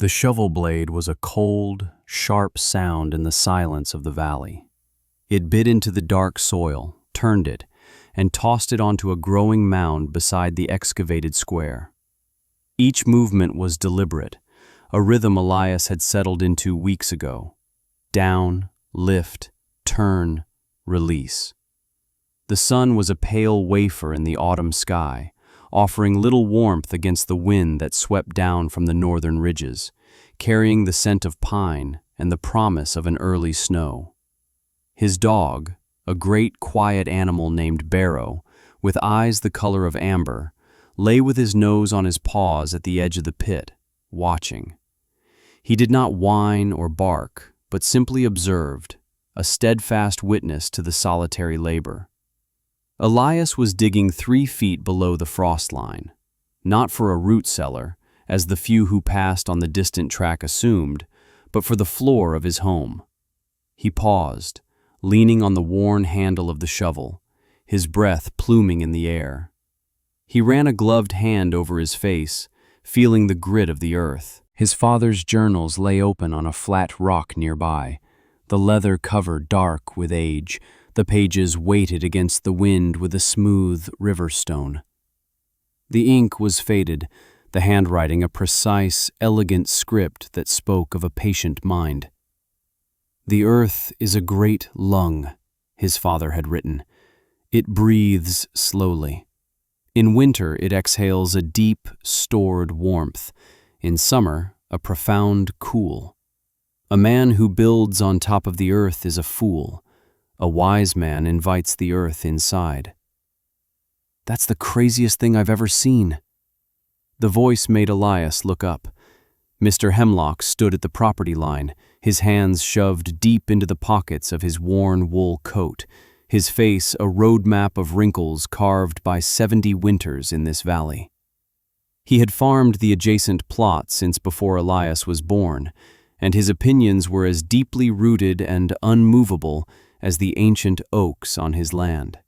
The shovel blade was a cold, sharp sound in the silence of the valley. It bit into the dark soil, turned it, and tossed it onto a growing mound beside the excavated square. Each movement was deliberate, a rhythm Elias had settled into weeks ago. Down, lift, turn, release. The sun was a pale wafer in the autumn sky, offering little warmth against the wind that swept down from the northern ridges, carrying the scent of pine and the promise of an early snow. His dog, a great quiet animal named Barrow, with eyes the color of amber, lay with his nose on his paws at the edge of the pit, watching. He did not whine or bark, but simply observed, a steadfast witness to the solitary labor. Elias was digging 3 feet below the frost line, not for a root cellar, as the few who passed on the distant track assumed, but for the floor of his home. He paused, leaning on the worn handle of the shovel, his breath pluming in the air. He ran a gloved hand over his face, feeling the grit of the earth. His father's journals lay open on a flat rock nearby, the leather cover dark with age, the pages weighted against the wind with a smooth river stone. The ink was faded, the handwriting a precise, elegant script that spoke of a patient mind. "The earth is a great lung," his father had written. "It breathes slowly. In winter it exhales a deep, stored warmth. In summer, a profound cool. A man who builds on top of the earth is a fool. A wise man invites the earth inside." "That's the craziest thing I've ever seen." The voice made Elias look up. Mr. Hemlock stood at the property line, his hands shoved deep into the pockets of his worn wool coat, his face a road map of wrinkles carved by 70 winters in this valley. He had farmed the adjacent plot since before Elias was born, and his opinions were as deeply rooted and unmovable as the ancient oaks on his land.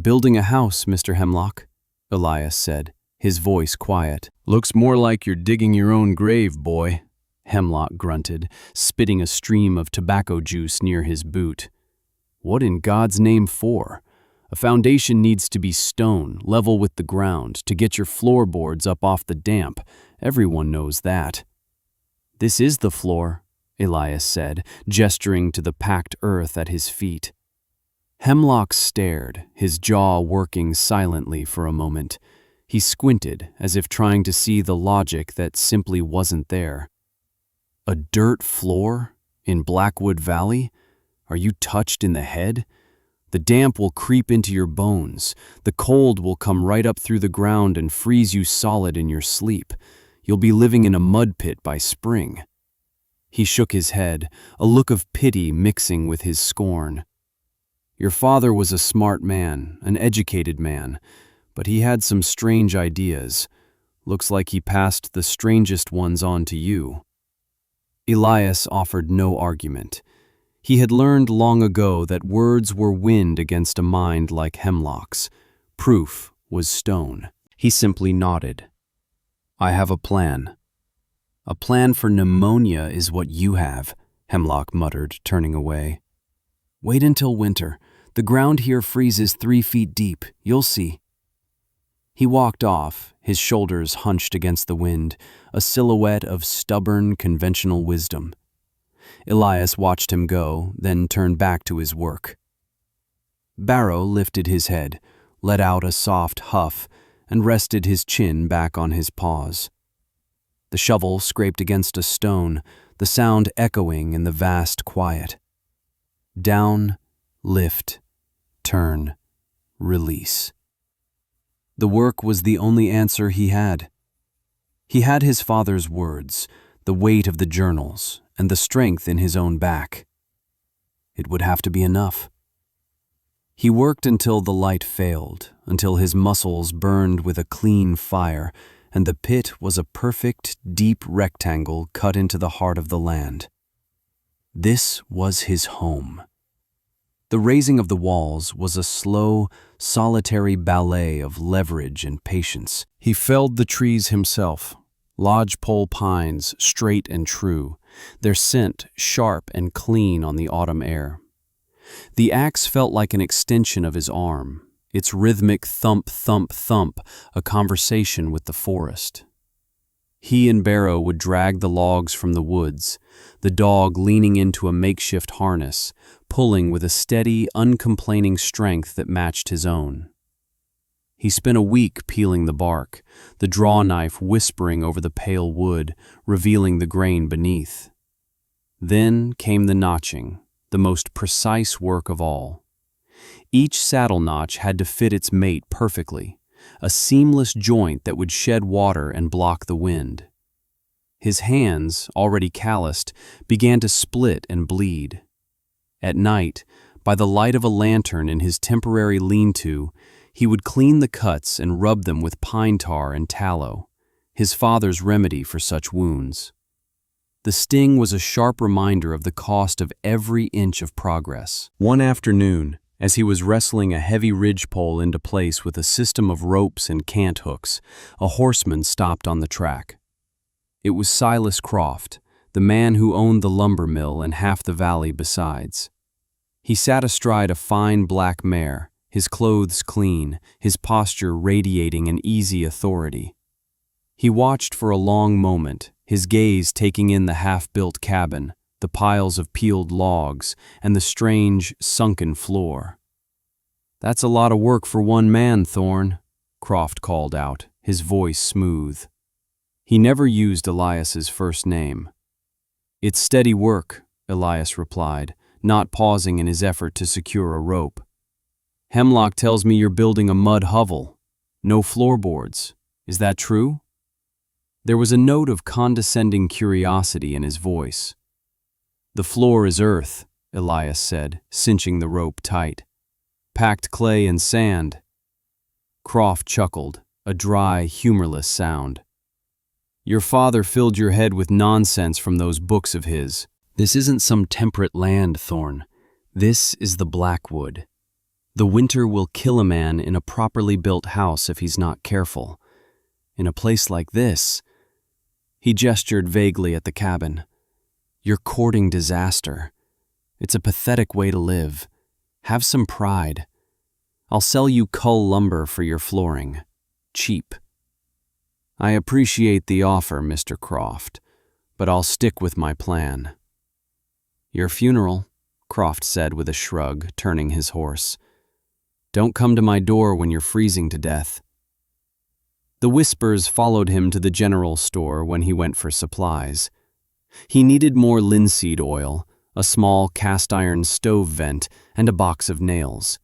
"Building a house, Mr. Hemlock," Elias said, his voice quiet. "Looks more like you're digging your own grave, boy," Hemlock grunted, spitting a stream of tobacco juice near his boot. "What in God's name for? A foundation needs to be stone, level with the ground, to get your floorboards up off the damp. Everyone knows that." "This is the floor," Elias said, gesturing to the packed earth at his feet. Hemlock stared, his jaw working silently for a moment. He squinted, as if trying to see the logic that simply wasn't there. "A dirt floor? In Blackwood Valley? Are you touched in the head? The damp will creep into your bones. The cold will come right up through the ground and freeze you solid in your sleep. You'll be living in a mud pit by spring." He shook his head, a look of pity mixing with his scorn. "Your father was a smart man, an educated man, but he had some strange ideas. Looks like he passed the strangest ones on to you." Elias offered no argument. He had learned long ago that words were wind against a mind like Hemlock's. Proof was stone. He simply nodded. "I have a plan." "A plan for pneumonia is what you have," Hemlock muttered, turning away. "Wait until winter. The ground here freezes 3 feet deep. You'll see." He walked off, his shoulders hunched against the wind, a silhouette of stubborn, conventional wisdom. Elias watched him go, then turned back to his work. Barrow lifted his head, let out a soft huff, and rested his chin back on his paws. The shovel scraped against a stone, the sound echoing in the vast quiet. Down, lift, turn, release. The work was the only answer he had. He had his father's words, the weight of the journals, and the strength in his own back. It would have to be enough. He worked until the light failed, until his muscles burned with a clean fire, and the pit was a perfect, deep rectangle cut into the heart of the land. This was his home. The raising of the walls was a slow, solitary ballet of leverage and patience. He felled the trees himself, lodgepole pines, straight and true, their scent sharp and clean on the autumn air. The axe felt like an extension of his arm, its rhythmic thump, thump, thump, a conversation with the forest. He and Barrow would drag the logs from the woods, the dog leaning into a makeshift harness, pulling with a steady, uncomplaining strength that matched his own. He spent a week peeling the bark, the draw knife whispering over the pale wood, revealing the grain beneath. Then came the notching, the most precise work of all. Each saddle notch had to fit its mate perfectly, a seamless joint that would shed water and block the wind. His hands, already calloused, began to split and bleed. At night, by the light of a lantern in his temporary lean-to, he would clean the cuts and rub them with pine tar and tallow, his father's remedy for such wounds. The sting was a sharp reminder of the cost of every inch of progress. One afternoon, as he was wrestling a heavy ridgepole into place with a system of ropes and cant hooks, a horseman stopped on the track. It was Silas Croft, the man who owned the lumber mill and half the valley besides. He sat astride a fine black mare, his clothes clean, his posture radiating an easy authority. He watched for a long moment, his gaze taking in the half-built cabin, the piles of peeled logs, and the strange, sunken floor. "That's a lot of work for one man, Thorne," Croft called out, his voice smooth. He never used Elias's first name. "It's steady work," Elias replied, not pausing in his effort to secure a rope. "Hemlock tells me you're building a mud hovel. No floorboards. Is that true?" There was a note of condescending curiosity in his voice. "The floor is earth," Elias said, cinching the rope tight. "Packed clay and sand." Croft chuckled, a dry, humorless sound. "Your father filled your head with nonsense from those books of his. This isn't some temperate land, Thorne. This is the Blackwood. The winter will kill a man in a properly built house if he's not careful. In a place like this..." He gestured vaguely at the cabin. "You're courting disaster. It's a pathetic way to live. Have some pride. I'll sell you cull lumber for your flooring. Cheap." "I appreciate the offer, Mr. Croft, but I'll stick with my plan." "Your funeral," Croft said with a shrug, turning his horse. "Don't come to my door when you're freezing to death." The whispers followed him to the general store when he went for supplies. He needed more linseed oil, a small cast-iron stove vent, and a box of nails.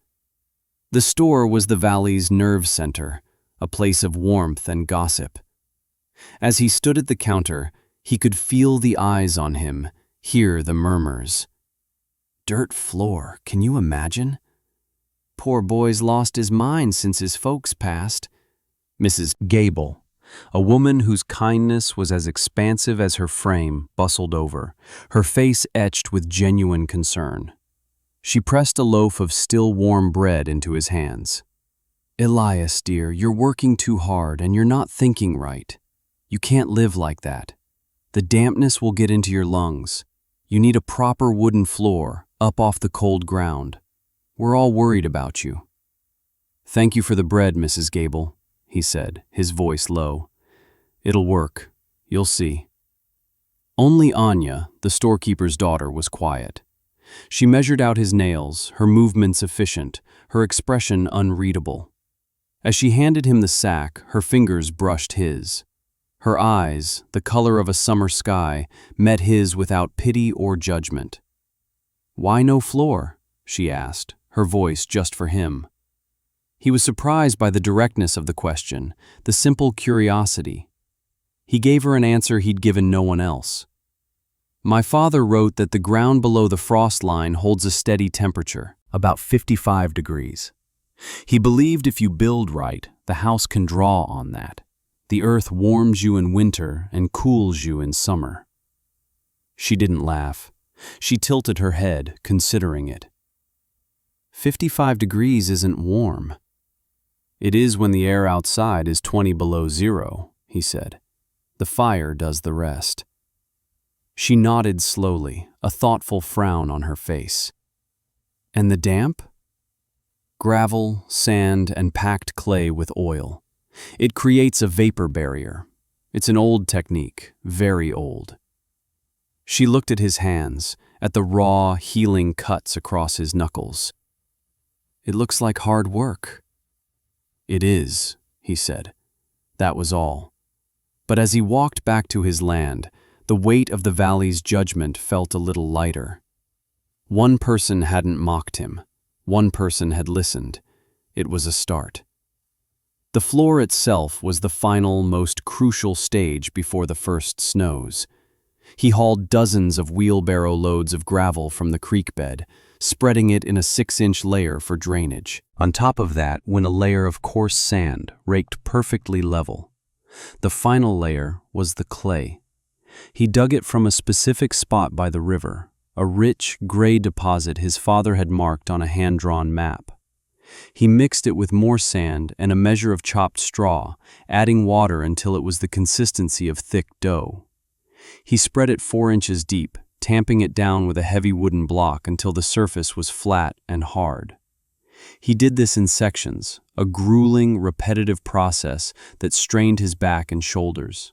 The store was the valley's nerve center, a place of warmth and gossip. As he stood at the counter, he could feel the eyes on him, hear the murmurs. "Dirt floor, can you imagine? Poor boy's lost his mind since his folks passed." Mrs. Gable, a woman whose kindness was as expansive as her frame, bustled over, her face etched with genuine concern. She pressed a loaf of still warm bread into his hands. "Elias, dear, you're working too hard and you're not thinking right. You can't live like that. The dampness will get into your lungs. You need a proper wooden floor, up off the cold ground. We're all worried about you." "Thank you for the bread, Mrs. Gable," he said, his voice low. "It'll work. You'll see." Only Anya, the storekeeper's daughter, was quiet. She measured out his nails, her movements efficient, her expression unreadable. As she handed him the sack, her fingers brushed his. Her eyes, the color of a summer sky, met his without pity or judgment. "Why no floor?" she asked, her voice just for him. He was surprised by the directness of the question, the simple curiosity. He gave her an answer he'd given no one else. "My father wrote that the ground below the frost line holds a steady temperature, about 55 degrees. He believed if you build right, the house can draw on that. The earth warms you in winter and cools you in summer." She didn't laugh. She tilted her head, considering it. 55 degrees isn't warm." "It is when the air outside is 20 below zero," he said. The fire does the rest. She nodded slowly, a thoughtful frown on her face. And the damp? Gravel, sand, and packed clay with oil. It creates a vapor barrier. It's an old technique, very old. She looked at his hands, at the raw, healing cuts across his knuckles. It looks like hard work. It is, he said. That was all. But as he walked back to his land, the weight of the valley's judgment felt a little lighter. One person hadn't mocked him. One person had listened. It was a start. The floor itself was the final, most crucial stage before the first snows. He hauled dozens of wheelbarrow loads of gravel from the creek bed, spreading it in a 6-inch layer for drainage. On top of that went a layer of coarse sand, raked perfectly level. The final layer was the clay. He dug it from a specific spot by the river, a rich, gray deposit his father had marked on a hand-drawn map. He mixed it with more sand and a measure of chopped straw, adding water until it was the consistency of thick dough. He spread it 4 inches deep, tamping it down with a heavy wooden block until the surface was flat and hard. He did this in sections, a grueling, repetitive process that strained his back and shoulders.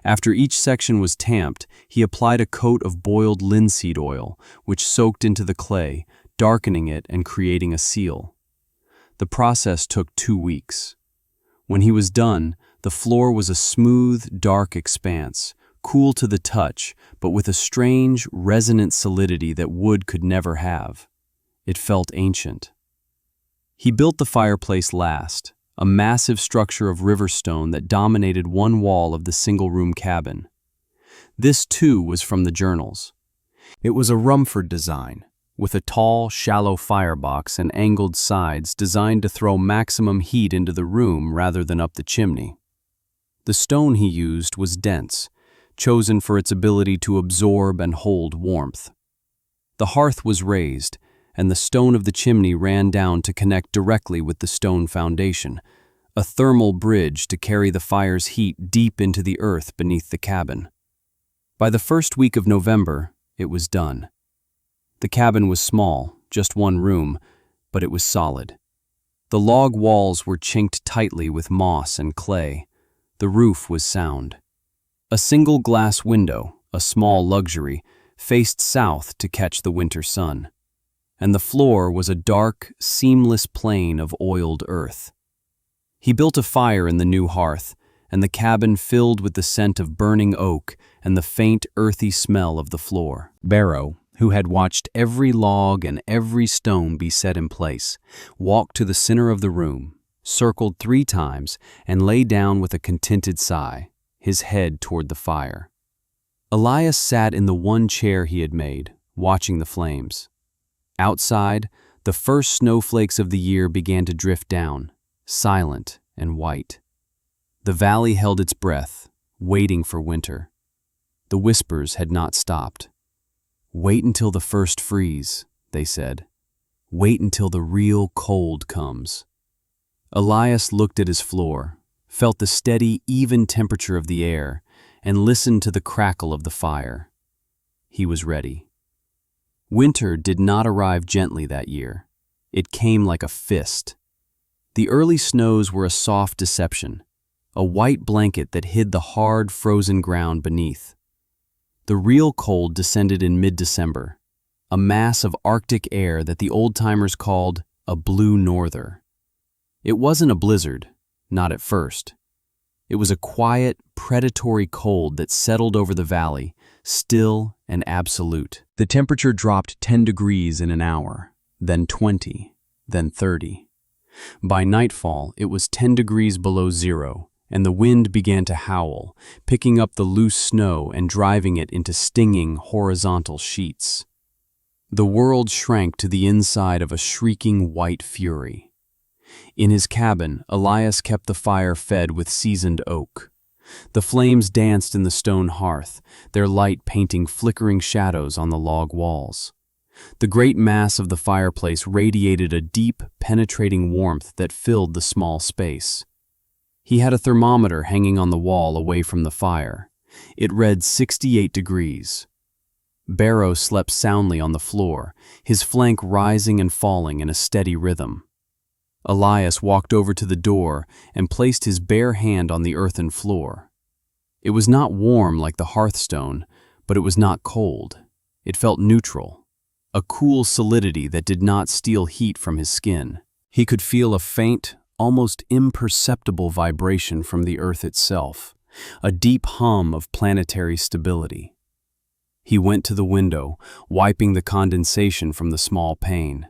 After each section was tamped, he applied a coat of boiled linseed oil, which soaked into the clay, darkening it and creating a seal. The process took 2 weeks. When he was done, the floor was a smooth, dark expanse, cool to the touch, but with a strange, resonant solidity that wood could never have. It felt ancient. He built the fireplace last, a massive structure of river stone that dominated one wall of the single-room cabin. This, too, was from the journals. It was a Rumford design, with a tall, shallow firebox and angled sides designed to throw maximum heat into the room rather than up the chimney. The stone he used was dense, chosen for its ability to absorb and hold warmth. The hearth was raised, and the stone of the chimney ran down to connect directly with the stone foundation, a thermal bridge to carry the fire's heat deep into the earth beneath the cabin. By the first week of November, it was done. The cabin was small, just one room, but it was solid. The log walls were chinked tightly with moss and clay. The roof was sound. A single glass window, a small luxury, faced south to catch the winter sun. And the floor was a dark, seamless plain of oiled earth. He built a fire in the new hearth, and the cabin filled with the scent of burning oak and the faint, earthy smell of the floor. Barrow, who had watched every log and every stone be set in place, walked to the center of the room, circled 3 times, and lay down with a contented sigh, his head toward the fire. Elias sat in the one chair he had made, watching the flames. Outside, the first snowflakes of the year began to drift down, silent and white. The valley held its breath, waiting for winter. The whispers had not stopped. "Wait until the first freeze," they said. "Wait until the real cold comes." Elias looked at his floor, felt the steady, even temperature of the air, and listened to the crackle of the fire. He was ready. Winter did not arrive gently that year. It came like a fist. The early snows were a soft deception, a white blanket that hid the hard, frozen ground beneath. The real cold descended in mid-December, a mass of Arctic air that the old-timers called a blue norther. It wasn't a blizzard, not at first. It was a quiet, predatory cold that settled over the valley, still and absolute. The temperature dropped 10 degrees in an hour, then 20, then 30. By nightfall, it was 10 degrees below zero, and the wind began to howl, picking up the loose snow and driving it into stinging, horizontal sheets. The world shrank to the inside of a shrieking white fury. In his cabin, Elias kept the fire fed with seasoned oak. The flames danced in the stone hearth, their light painting flickering shadows on the log walls. The great mass of the fireplace radiated a deep, penetrating warmth that filled the small space. He had a thermometer hanging on the wall away from the fire. It read 68 degrees. Barrow slept soundly on the floor, his flank rising and falling in a steady rhythm. Elias walked over to the door and placed his bare hand on the earthen floor. It was not warm like the hearthstone, but it was not cold. It felt neutral, a cool solidity that did not steal heat from his skin. He could feel a faint, almost imperceptible vibration from the earth itself, a deep hum of planetary stability. He went to the window, wiping the condensation from the small pane.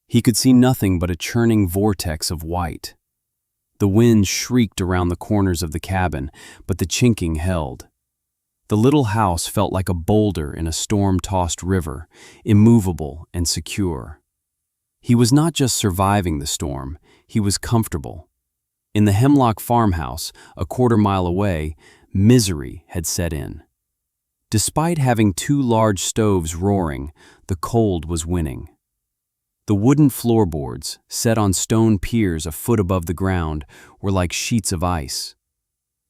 He could see nothing but a churning vortex of white. The wind shrieked around the corners of the cabin, but the chinking held. The little house felt like a boulder in a storm-tossed river, immovable and secure. He was not just surviving the storm, he was comfortable. In the Hemlock farmhouse, a quarter-mile away, misery had set in. Despite having 2 large stoves roaring, the cold was winning. The wooden floorboards, set on stone piers a foot above the ground, were like sheets of ice.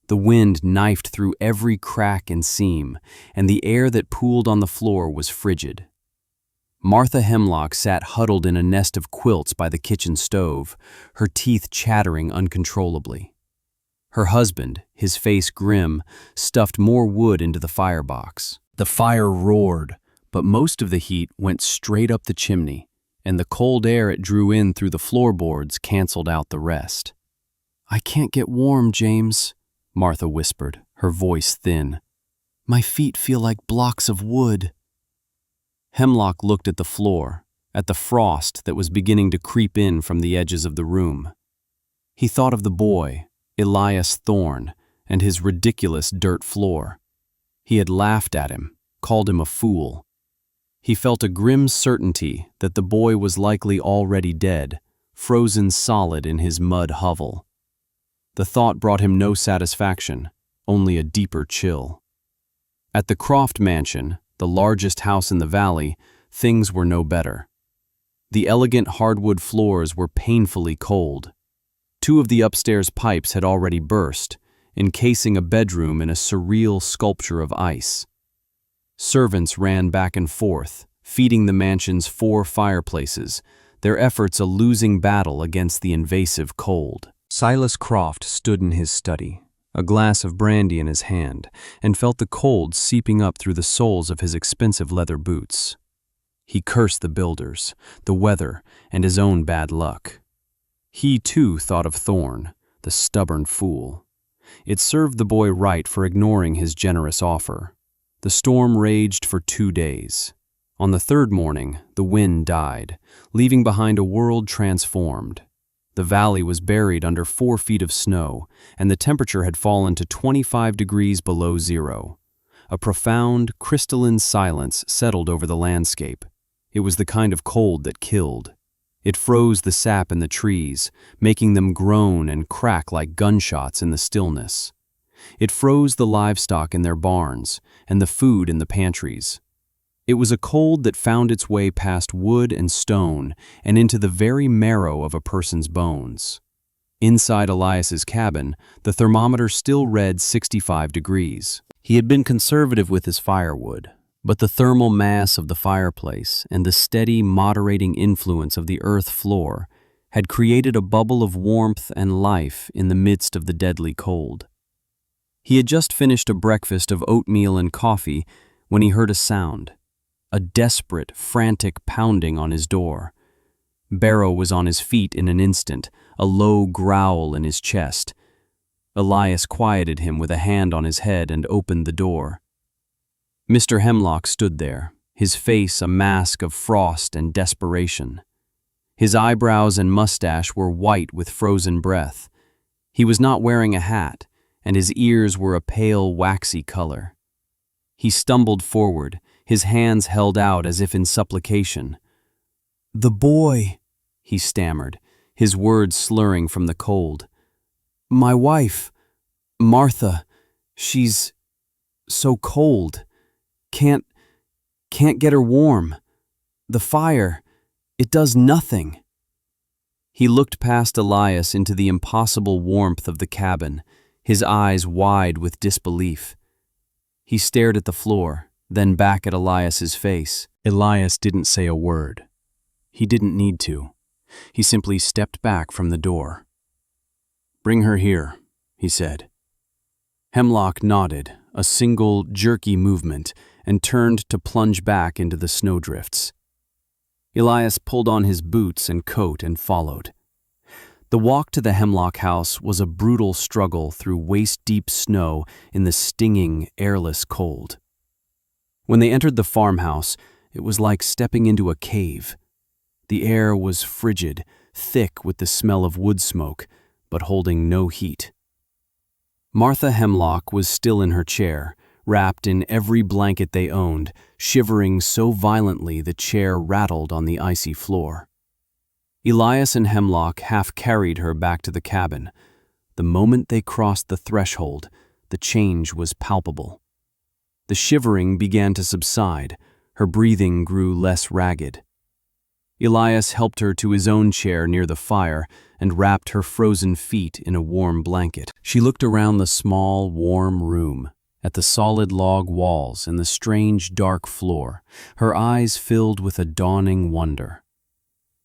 The wind knifed through every crack and seam, and the air that pooled on the floor was frigid. Martha Hemlock sat huddled in a nest of quilts by the kitchen stove, her teeth chattering uncontrollably. Her husband, his face grim, stuffed more wood into the firebox. The fire roared, but most of the heat went straight up the chimney, and the cold air it drew in through the floorboards canceled out the rest. "I can't get warm, James," Martha whispered, her voice thin. "My feet feel like blocks of wood." Hemlock looked at the floor, at the frost that was beginning to creep in from the edges of the room. He thought of the boy, Elias Thorne, and his ridiculous dirt floor. He had laughed at him, called him a fool. He felt a grim certainty that the boy was likely already dead, frozen solid in his mud hovel. The thought brought him no satisfaction, only a deeper chill. At the Croft mansion, the largest house in the valley, things were no better. The elegant hardwood floors were painfully cold. 2 of the upstairs pipes had already burst, encasing a bedroom in a surreal sculpture of ice. Servants ran back and forth, feeding the mansion's 4 fireplaces, their efforts a losing battle against the invasive cold. Silas Croft stood in his study, a glass of brandy in his hand, and felt the cold seeping up through the soles of his expensive leather boots. He cursed the builders, the weather, and his own bad luck. He, too, thought of Thorne, the stubborn fool. It served the boy right for ignoring his generous offer. The storm raged for 2 days. On the 3rd morning, the wind died, leaving behind a world transformed. The valley was buried under 4 feet of snow, and the temperature had fallen to 25 degrees below zero. A profound, crystalline silence settled over the landscape. It was the kind of cold that killed. It froze the sap in the trees, making them groan and crack like gunshots in the stillness. It froze the livestock in their barns and the food in the pantries. It was a cold that found its way past wood and stone and into the very marrow of a person's bones. Inside Elias's cabin, the thermometer still read 65 degrees. He had been conservative with his firewood, but the thermal mass of the fireplace and the steady, moderating influence of the earth floor had created a bubble of warmth and life in the midst of the deadly cold. He had just finished a breakfast of oatmeal and coffee when he heard a sound. A desperate, frantic pounding on his door. Barrow was on his feet in an instant, a low growl in his chest. Elias quieted him with a hand on his head and opened the door. Mr. Hemlock stood there, his face a mask of frost and desperation. His eyebrows and mustache were white with frozen breath. He was not wearing a hat, and his ears were a pale, waxy color. He stumbled forward, his hands held out as if in supplication. "The boy," he stammered, his words slurring from the cold. "My wife, Martha, she's so cold. Can't get her warm. The fire, it does nothing." He looked past Elias into the impossible warmth of the cabin, his eyes wide with disbelief. He stared at the floor, then back at Elias's face. Elias didn't say a word. He didn't need to. He simply stepped back from the door. "Bring her here," he said. Hemlock nodded, a single, jerky movement, and turned to plunge back into the snowdrifts. Elias pulled on his boots and coat and followed. The walk to the Hemlock house was a brutal struggle through waist-deep snow in the stinging, airless cold. When they entered the farmhouse, it was like stepping into a cave. The air was frigid, thick with the smell of wood smoke, but holding no heat. Martha Hemlock was still in her chair, wrapped in every blanket they owned, shivering so violently the chair rattled on the icy floor. Elias and Hemlock half carried her back to the cabin. The moment they crossed the threshold, the change was palpable. The shivering began to subside, her breathing grew less ragged. Elias helped her to his own chair near the fire and wrapped her frozen feet in a warm blanket. She looked around the small, warm room, at the solid log walls and the strange, dark floor, her eyes filled with a dawning wonder.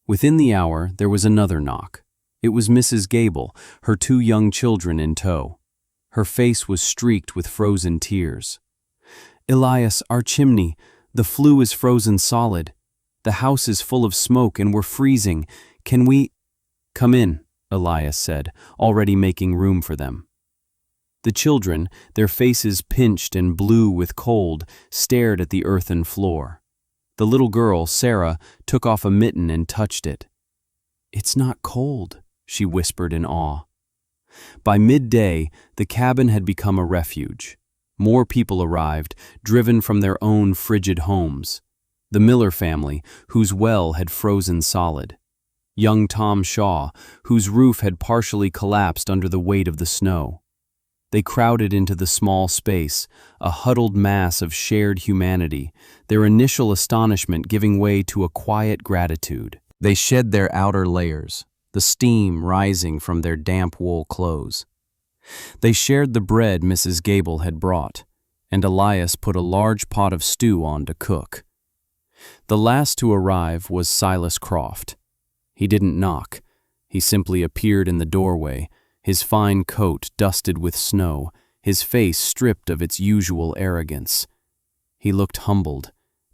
Within the hour, there was another knock. It was Mrs. Gable, her 2 young children in tow. Her face was streaked with frozen tears. "Elias, our chimney, the flue is frozen solid. The house is full of smoke and we're freezing. Can we—" "Come in," Elias said, already making room for them. The children, their faces pinched and blue with cold, stared at the earthen floor. The little girl, Sarah, took off a mitten and touched it. "It's not cold," she whispered in awe. By midday, the cabin had become a refuge. More people arrived, driven from their own frigid homes. The Miller family, whose well had frozen solid. Young Tom Shaw, whose roof had partially collapsed under the weight of the snow. They crowded into the small space, a huddled mass of shared humanity, their initial astonishment giving way to a quiet gratitude. They shed their outer layers, the steam rising from their damp wool clothes. They shared the bread Mrs. Gable had brought, and Elias put a large pot of stew on to cook. The last to arrive was Silas Croft. He didn't knock. He simply appeared in the doorway, his fine coat dusted with snow, his face stripped of its usual arrogance. He looked humbled,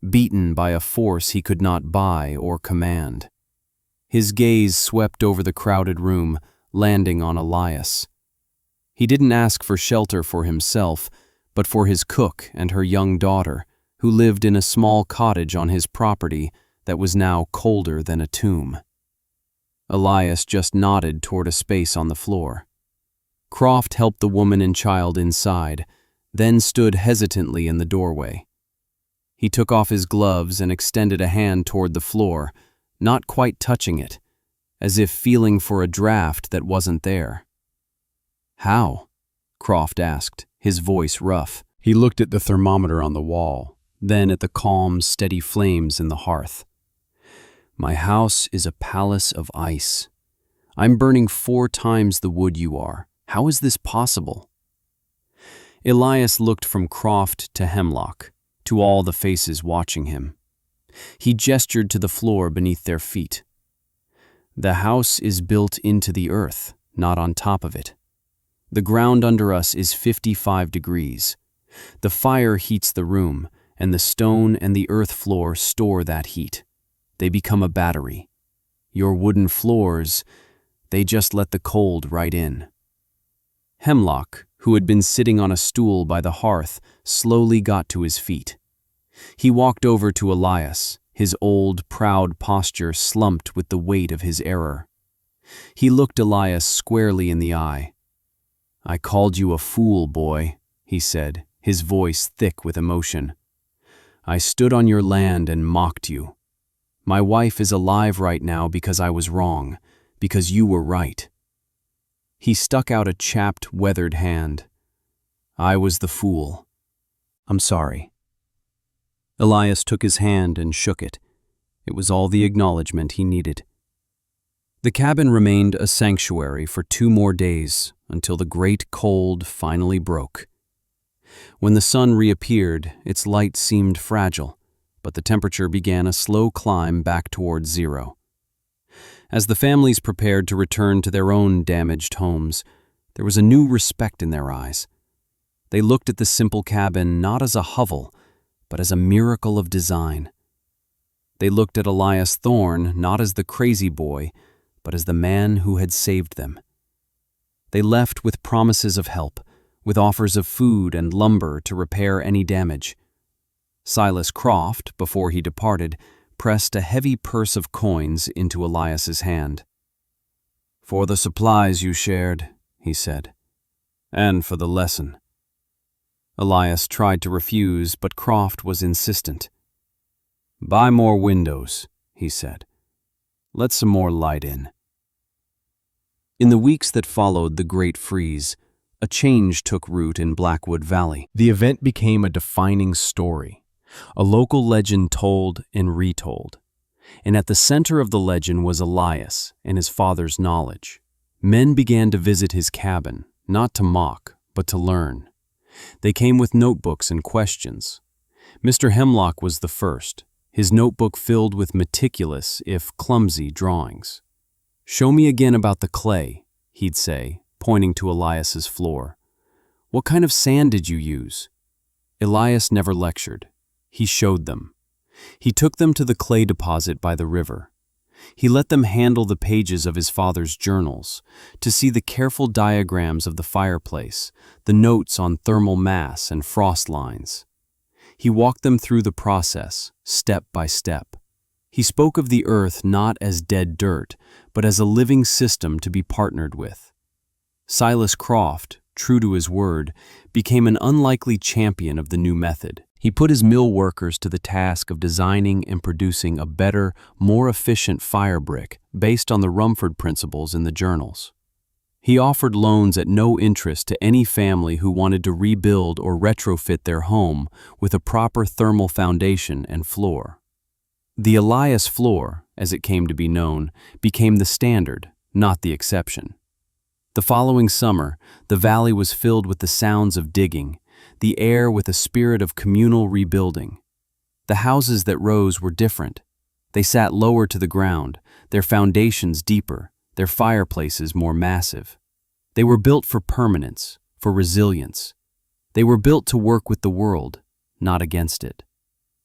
beaten by a force he could not buy or command. His gaze swept over the crowded room, landing on Elias. He didn't ask for shelter for himself, but for his cook and her young daughter, who lived in a small cottage on his property that was now colder than a tomb. Elias just nodded toward a space on the floor. Croft helped the woman and child inside, then stood hesitantly in the doorway. He took off his gloves and extended a hand toward the floor, not quite touching it, as if feeling for a draft that wasn't there. "How?" Croft asked, his voice rough. He looked at the thermometer on the wall, then at the calm, steady flames in the hearth. "My house is a palace of ice. I'm burning 4 times the wood you are. How is this possible?" Elias looked from Croft to Hemlock, to all the faces watching him. He gestured to the floor beneath their feet. "The house is built into the earth, not on top of it. The ground under us is 55 degrees. The fire heats the room, and the stone and the earth floor store that heat. They become a battery. Your wooden floors, they just let the cold right in." Hemlock, who had been sitting on a stool by the hearth, slowly got to his feet. He walked over to Elias, his old, proud posture slumped with the weight of his error. He looked Elias squarely in the eye. "I called you a fool, boy," he said, his voice thick with emotion. "I stood on your land and mocked you. My wife is alive right now because I was wrong, because you were right." He stuck out a chapped, weathered hand. "I was the fool. I'm sorry." Elias took his hand and shook it. It was all the acknowledgement he needed. The cabin remained a sanctuary for 2 more days until the great cold finally broke. When the sun reappeared, its light seemed fragile, but the temperature began a slow climb back towards zero. As the families prepared to return to their own damaged homes, there was a new respect in their eyes. They looked at the simple cabin not as a hovel, but as a miracle of design. They looked at Elias Thorne not as the crazy boy, but as the man who had saved them. They left with promises of help, with offers of food and lumber to repair any damage. Silas Croft, before he departed, pressed a heavy purse of coins into Elias's hand. "For the supplies you shared," he said, "and for the lesson." Elias tried to refuse, but Croft was insistent. "Buy more windows," he said. "Let some more light in." In the weeks that followed the Great Freeze, a change took root in Blackwood Valley. The event became a defining story, a local legend told and retold. And at the center of the legend was Elias and his father's knowledge. Men began to visit his cabin, not to mock, but to learn. They came with notebooks and questions. Mr. Hemlock was the first, his notebook filled with meticulous, if clumsy, drawings. "Show me again about the clay," he'd say, pointing to Elias's floor. "What kind of sand did you use?" Elias never lectured. He showed them. He took them to the clay deposit by the river. He let them handle the pages of his father's journals, to see the careful diagrams of the fireplace, the notes on thermal mass and frost lines. He walked them through the process, step by step. He spoke of the earth not as dead dirt, but as a living system to be partnered with. Silas Croft, true to his word, became an unlikely champion of the new method. He put his mill workers to the task of designing and producing a better, more efficient fire brick based on the Rumford principles in the journals. He offered loans at no interest to any family who wanted to rebuild or retrofit their home with a proper thermal foundation and floor. The Elias floor, as it came to be known, became the standard, not the exception. The following summer, the valley was filled with the sounds of digging, the air with a spirit of communal rebuilding. The houses that rose were different. They sat lower to the ground, their foundations deeper, their fireplaces more massive. They were built for permanence, for resilience. They were built to work with the world, not against it.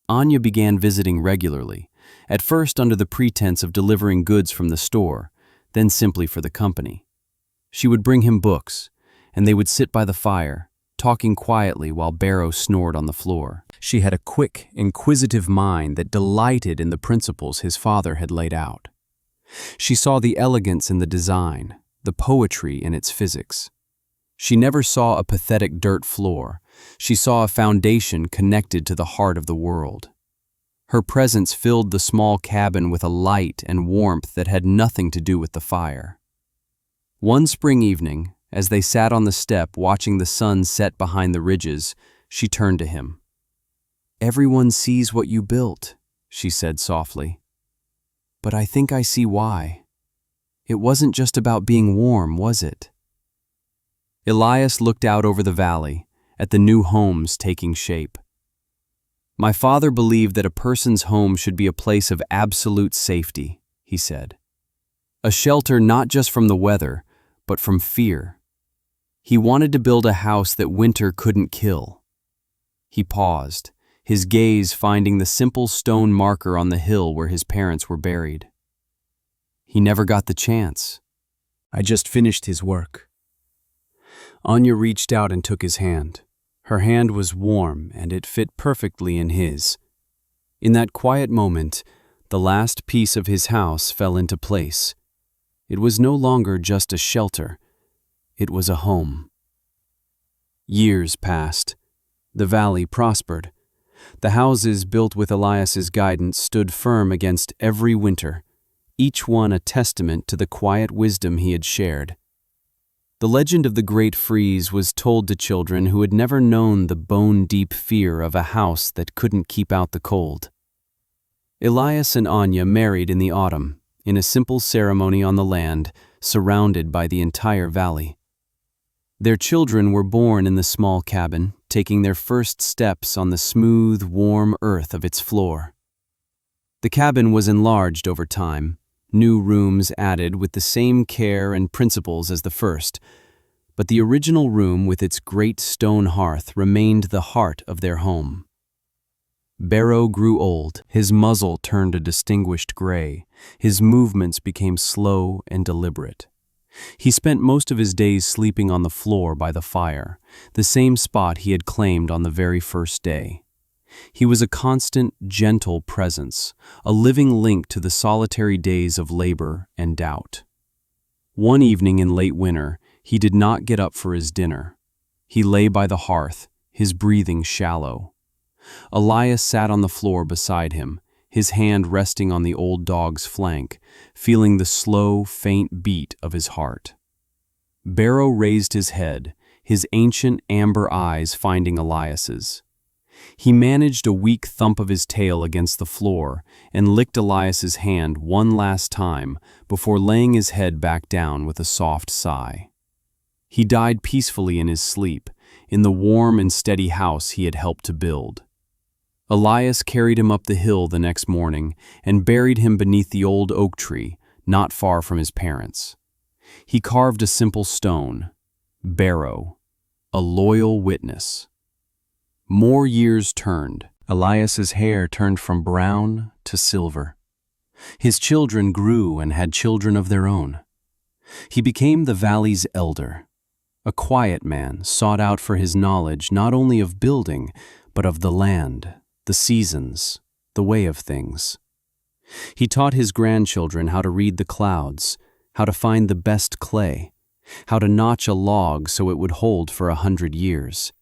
Anya began visiting regularly, at first under the pretense of delivering goods from the store, then simply for the company. She would bring him books, and they would sit by the fire, talking quietly while Barrow snored on the floor. She had a quick, inquisitive mind that delighted in the principles his father had laid out. She saw the elegance in the design, the poetry in its physics. She never saw a pathetic dirt floor. She saw a foundation connected to the heart of the world. Her presence filled the small cabin with a light and warmth that had nothing to do with the fire. One spring evening, as they sat on the step watching the sun set behind the ridges, she turned to him. "Everyone sees what you built," she said softly. "But I think I see why. It wasn't just about being warm, was it?" Elias looked out over the valley, at the new homes taking shape. "My father believed that a person's home should be a place of absolute safety," he said. "A shelter not just from the weather, but from fear. He wanted to build a house that winter couldn't kill." He paused, his gaze finding the simple stone marker on the hill where his parents were buried. "He never got the chance. I just finished his work." Anya reached out and took his hand. Her hand was warm and it fit perfectly in his. In that quiet moment, the last piece of his house fell into place. It was no longer just a shelter. It was a home. Years passed. The valley prospered. The houses built with Elias's guidance stood firm against every winter, each one a testament to the quiet wisdom he had shared. The legend of the Great Freeze was told to children who had never known the bone-deep fear of a house that couldn't keep out the cold. Elias and Anya married in the autumn, in a simple ceremony on the land, surrounded by the entire valley. Their children were born in the small cabin, taking their first steps on the smooth, warm earth of its floor. The cabin was enlarged over time, new rooms added with the same care and principles as the first, but the original room with its great stone hearth remained the heart of their home. Barrow grew old, his muzzle turned a distinguished gray, his movements became slow and deliberate. He spent most of his days sleeping on the floor by the fire, the same spot he had claimed on the very first day. He was a constant, gentle presence, a living link to the solitary days of labor and doubt. One evening in late winter, he did not get up for his dinner. He lay by the hearth, his breathing shallow. Elias sat on the floor beside him, his hand resting on the old dog's flank, feeling the slow, faint beat of his heart. Barrow raised his head, his ancient amber eyes finding Elias's. He managed a weak thump of his tail against the floor and licked Elias's hand one last time before laying his head back down with a soft sigh. He died peacefully in his sleep, in the warm and steady house he had helped to build. Elias carried him up the hill the next morning and buried him beneath the old oak tree, not far from his parents. He carved a simple stone, Barrow, a loyal witness. More years turned. Elias's hair turned from brown to silver. His children grew and had children of their own. He became the valley's elder, a quiet man sought out for his knowledge not only of building, but of the land, the seasons, the way of things. He taught his grandchildren how to read the clouds, how to find the best clay, how to notch a log so it would hold for 100 years.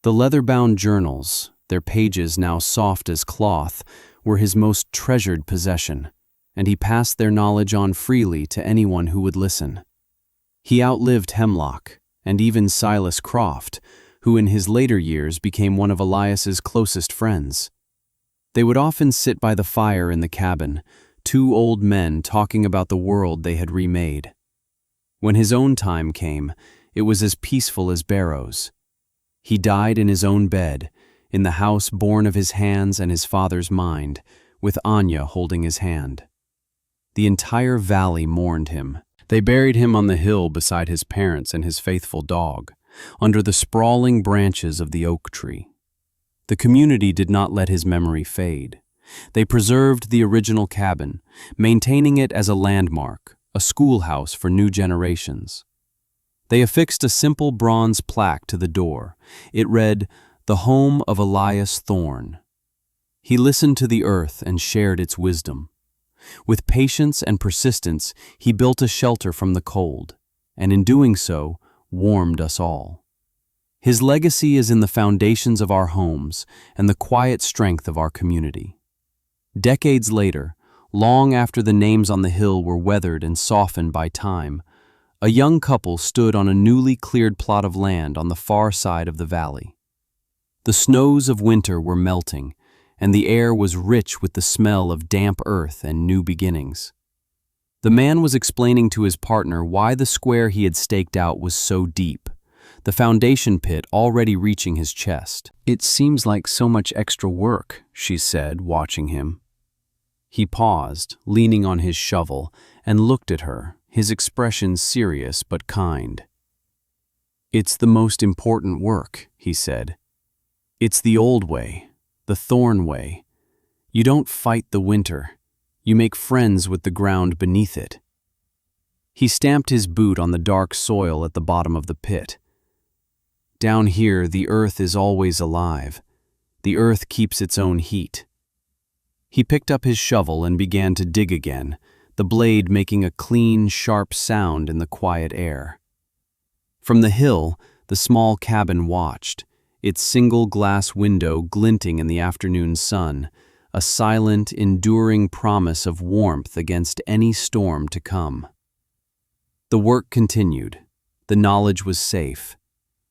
The leather-bound journals, their pages now soft as cloth, were his most treasured possession, and he passed their knowledge on freely to anyone who would listen. He outlived Hemlock, and even Silas Croft, who in his later years became one of Elias's closest friends. They would often sit by the fire in the cabin, two old men talking about the world they had remade. When his own time came, it was as peaceful as Barrow's. He died in his own bed, in the house born of his hands and his father's mind, with Anya holding his hand. The entire valley mourned him. They buried him on the hill beside his parents and his faithful dog, under the sprawling branches of the oak tree. The community did not let his memory fade. They preserved the original cabin, maintaining it as a landmark, a schoolhouse for new generations. They affixed a simple bronze plaque to the door. It read, "The Home of Elias Thorne." He listened to the earth and shared its wisdom. With patience and persistence, he built a shelter from the cold, and in doing so, warmed us all. His legacy is in the foundations of our homes and the quiet strength of our community. Decades later, long after the names on the hill were weathered and softened by time, a young couple stood on a newly cleared plot of land on the far side of the valley. The snows of winter were melting, and the air was rich with the smell of damp earth and new beginnings. The man was explaining to his partner why the square he had staked out was so deep, the foundation pit already reaching his chest. "It seems like so much extra work," she said, watching him. He paused, leaning on his shovel, and looked at her, his expression serious but kind. "It's the most important work," he said. "It's the old way, the Thorne way. You don't fight the winter. You make friends with the ground beneath it." He stamped his boot on the dark soil at the bottom of the pit. "Down here, the earth is always alive. The earth keeps its own heat." He picked up his shovel and began to dig again, the blade making a clean, sharp sound in the quiet air. From the hill, the small cabin watched, its single glass window glinting in the afternoon sun, a silent, enduring promise of warmth against any storm to come. The work continued. The knowledge was safe.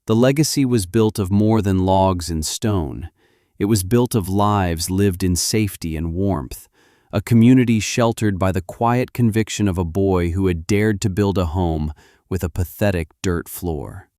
The legacy was built of more than logs and stone. It was built of lives lived in safety and warmth, a community sheltered by the quiet conviction of a boy who had dared to build a home with a pathetic dirt floor.